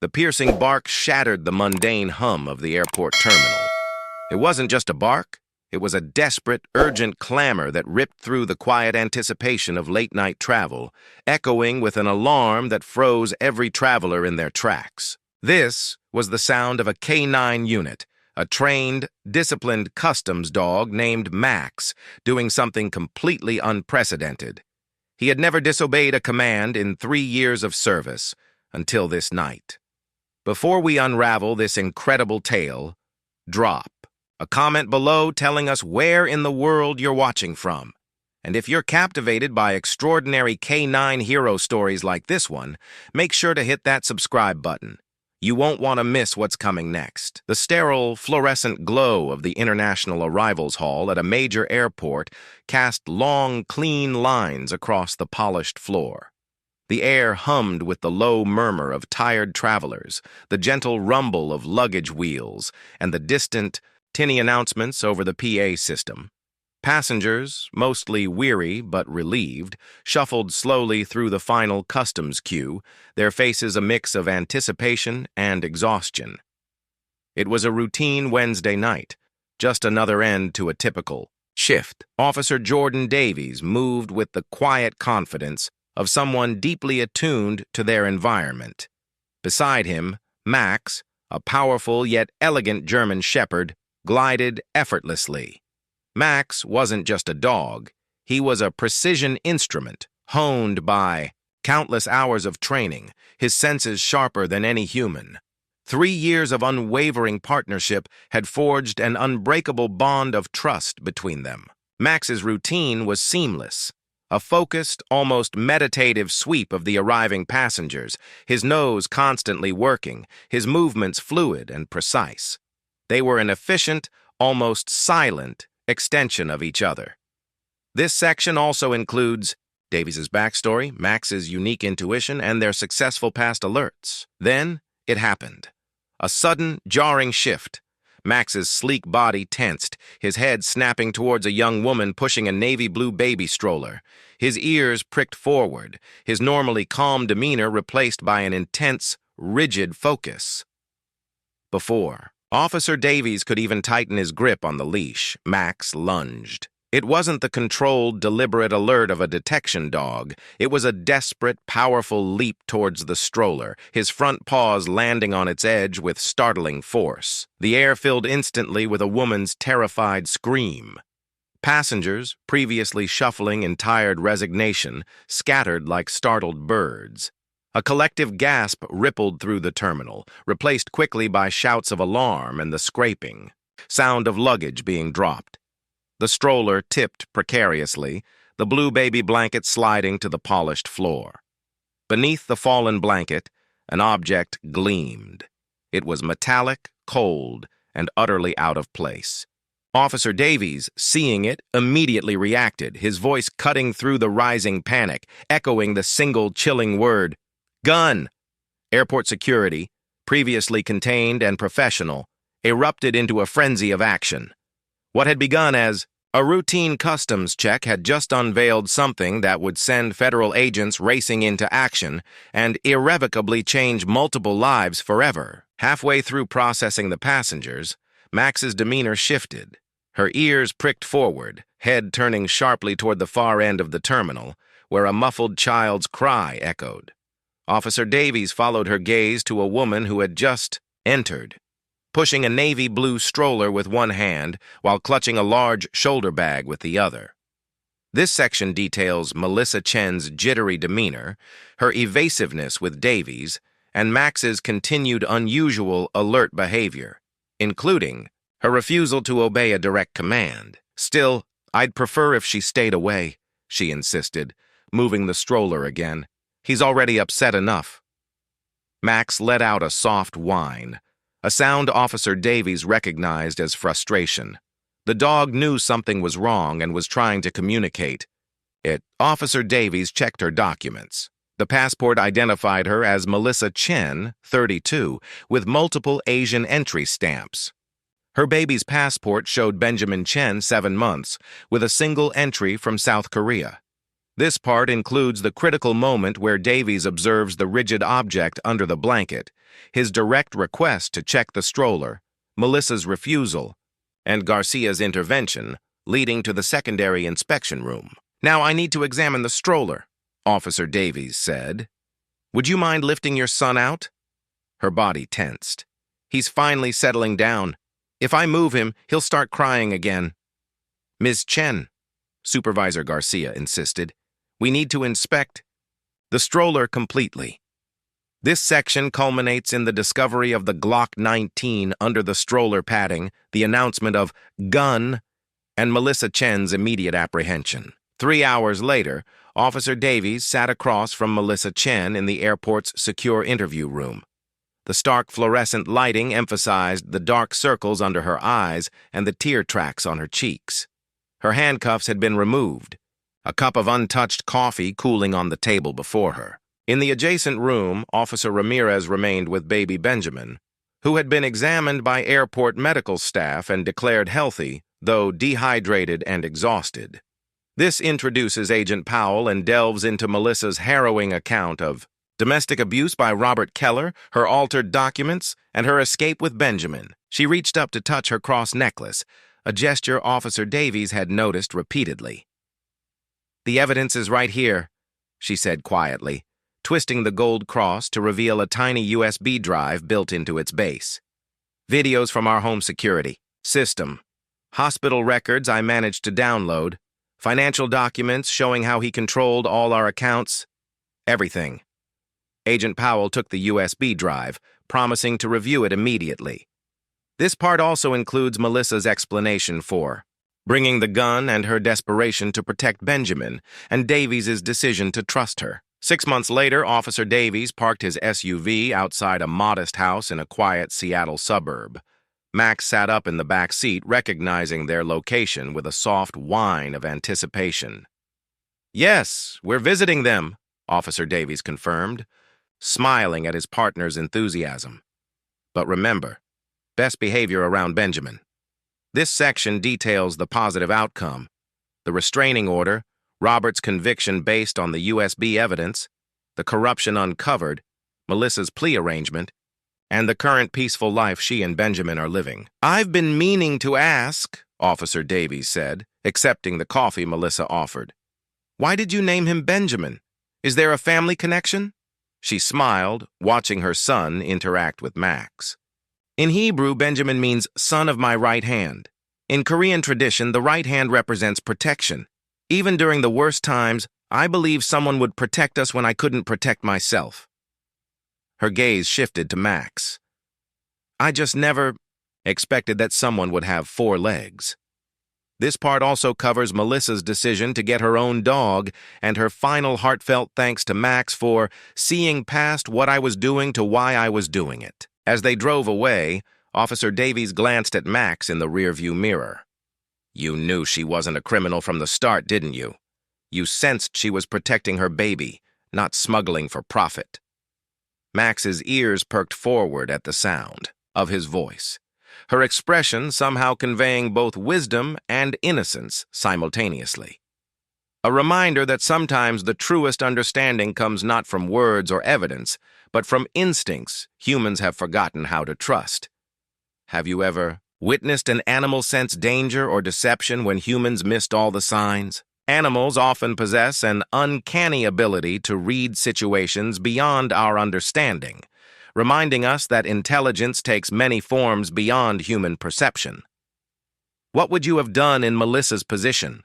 The piercing bark shattered the mundane hum of the airport terminal. It wasn't just a bark. It was a desperate, urgent clamor that ripped through the quiet anticipation of late-night travel, echoing with an alarm that froze every traveler in their tracks. This was the sound of a K-9 unit, a trained, disciplined customs dog named Max, doing something completely unprecedented. He had never disobeyed a command in 3 years of service, until this night. Before we unravel this incredible tale, drop a comment below telling us where in the world you're watching from. And if you're captivated by extraordinary K-9 hero stories like this one, make sure to hit that subscribe button. You won't want to miss what's coming next. The sterile, fluorescent glow of the International Arrivals Hall at a major airport cast long, clean lines across the polished floor. The air hummed with the low murmur of tired travelers, the gentle rumble of luggage wheels, and the distant, tinny announcements over the PA system. Passengers, mostly weary but relieved, shuffled slowly through the final customs queue, their faces a mix of anticipation and exhaustion. It was a routine Wednesday night, just another end to a typical shift. Officer Jordan Davies moved with the quiet confidence of someone deeply attuned to their environment. Beside him, Max, a powerful yet elegant German shepherd, glided effortlessly. Max wasn't just a dog. He was a precision instrument, honed by countless hours of training, his senses sharper than any human. 3 years of unwavering partnership had forged an unbreakable bond of trust between them. Max's routine was seamless, a focused, almost meditative sweep of the arriving passengers, his nose constantly working, his movements fluid and precise. They were an efficient, almost silent extension of each other. This section also includes Davies' backstory, Max's unique intuition, and their successful past alerts. Then, it happened. A sudden, jarring shift. Max's sleek body tensed, his head snapping towards a young woman pushing a navy blue baby stroller. His ears pricked forward, his normally calm demeanor replaced by an intense, rigid focus. Before Officer Davies could even tighten his grip on the leash, Max lunged. It wasn't the controlled, deliberate alert of a detection dog. It was a desperate, powerful leap towards the stroller, his front paws landing on its edge with startling force. The air filled instantly with a woman's terrified scream. Passengers, previously shuffling in tired resignation, scattered like startled birds. A collective gasp rippled through the terminal, replaced quickly by shouts of alarm and the scraping sound of luggage being dropped. The stroller tipped precariously, the blue baby blanket sliding to the polished floor. Beneath the fallen blanket, an object gleamed. It was metallic, cold, and utterly out of place. Officer Davies, seeing it, immediately reacted, his voice cutting through the rising panic, echoing the single chilling word, "Gun!" Airport security, previously contained and professional, erupted into a frenzy of action. What had begun as a routine customs check had just unveiled something that would send federal agents racing into action and irrevocably change multiple lives forever. Halfway through processing the passengers, Max's demeanor shifted. Her ears pricked forward, head turning sharply toward the far end of the terminal, where a muffled child's cry echoed. Officer Davies followed her gaze to a woman who had just entered, pushing a navy blue stroller with one hand while clutching a large shoulder bag with the other. This section details Melissa Chen's jittery demeanor, her evasiveness with Davies, and Max's continued unusual alert behavior, including her refusal to obey a direct command. "Still, I'd prefer if she stayed away," she insisted, moving the stroller again. "He's already upset enough." Max let out a soft whine, a sound Officer Davies recognized as frustration. The dog knew something was wrong and was trying to communicate. Officer Davies checked her documents. The passport identified her as Melissa Chen, 32, with multiple Asian entry stamps. Her baby's passport showed Benjamin Chen, 7 months, with a single entry from South Korea. This part includes the critical moment where Davies observes the rigid object under the blanket, his direct request to check the stroller, Melissa's refusal, and Garcia's intervention, leading to the secondary inspection room. "Now I need to examine the stroller," Officer Davies said. "Would you mind lifting your son out?" Her body tensed. "He's finally settling down. If I move him, he'll start crying again." "Ms. Chen," Supervisor Garcia insisted, "we need to inspect the stroller completely." This section culminates in the discovery of the Glock 19 under the stroller padding, the announcement of "gun," and Melissa Chen's immediate apprehension. 3 hours later, Officer Davies sat across from Melissa Chen in the airport's secure interview room. The stark fluorescent lighting emphasized the dark circles under her eyes and the tear tracks on her cheeks. Her handcuffs had been removed, a cup of untouched coffee cooling on the table before her. In the adjacent room, Officer Ramirez remained with baby Benjamin, who had been examined by airport medical staff and declared healthy, though dehydrated and exhausted. This introduces Agent Powell and delves into Melissa's harrowing account of domestic abuse by Robert Keller, her altered documents, and her escape with Benjamin. She reached up to touch her cross necklace, a gesture Officer Davies had noticed repeatedly. "The evidence is right here," she said quietly, twisting the gold cross to reveal a tiny USB drive built into its base. "Videos from our home security system, hospital records I managed to download, financial documents showing how he controlled all our accounts, everything." Agent Powell took the USB drive, promising to review it immediately. This part also includes Melissa's explanation for bringing the gun and her desperation to protect Benjamin, and Davies' decision to trust her. 6 months later, Officer Davies parked his SUV outside a modest house in a quiet Seattle suburb. Max sat up in the back seat, recognizing their location with a soft whine of anticipation. "Yes, we're visiting them," Officer Davies confirmed, smiling at his partner's enthusiasm. "But remember, best behavior around Benjamin." This section details the positive outcome: the restraining order, Robert's conviction based on the USB evidence, the corruption uncovered, Melissa's plea arrangement, and the current peaceful life she and Benjamin are living. "I've been meaning to ask," Officer Davies said, accepting the coffee Melissa offered. "Why did you name him Benjamin? Is there a family connection?" She smiled, watching her son interact with Max. "In Hebrew, Benjamin means son of my right hand. In Korean tradition, the right hand represents protection. Even during the worst times, I believe someone would protect us when I couldn't protect myself." Her gaze shifted to Max. "I just never expected that someone would have 4 legs." This part also covers Melissa's decision to get her own dog and her final heartfelt thanks to Max for seeing past what I was doing to why I was doing it. As they drove away, Officer Davies glanced at Max in the rearview mirror. "You knew she wasn't a criminal from the start, didn't you? You sensed she was protecting her baby, not smuggling for profit." Max's ears perked forward at the sound of his voice, her expression somehow conveying both wisdom and innocence simultaneously. A reminder that sometimes the truest understanding comes not from words or evidence, but from instincts humans have forgotten how to trust. Have you ever witnessed an animal sense danger or deception when humans missed all the signs? Animals often possess an uncanny ability to read situations beyond our understanding, reminding us that intelligence takes many forms beyond human perception. What would you have done in Melissa's position?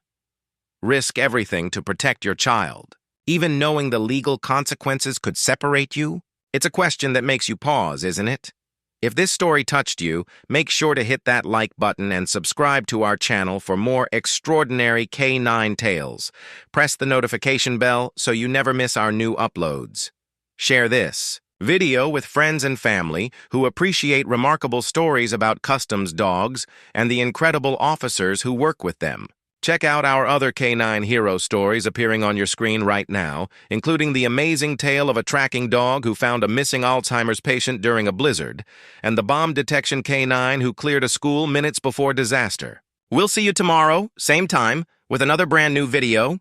Risk everything to protect your child, even knowing the legal consequences could separate you? It's a question that makes you pause, isn't it? If this story touched you, make sure to hit that like button and subscribe to our channel for more extraordinary K9 tales. Press the notification bell so you never miss our new uploads. Share this video with friends and family who appreciate remarkable stories about customs dogs and the incredible officers who work with them. Check out our other K9 hero stories appearing on your screen right now, including the amazing tale of a tracking dog who found a missing Alzheimer's patient during a blizzard, and the bomb detection K9 who cleared a school minutes before disaster. We'll see you tomorrow, same time, with another brand new video.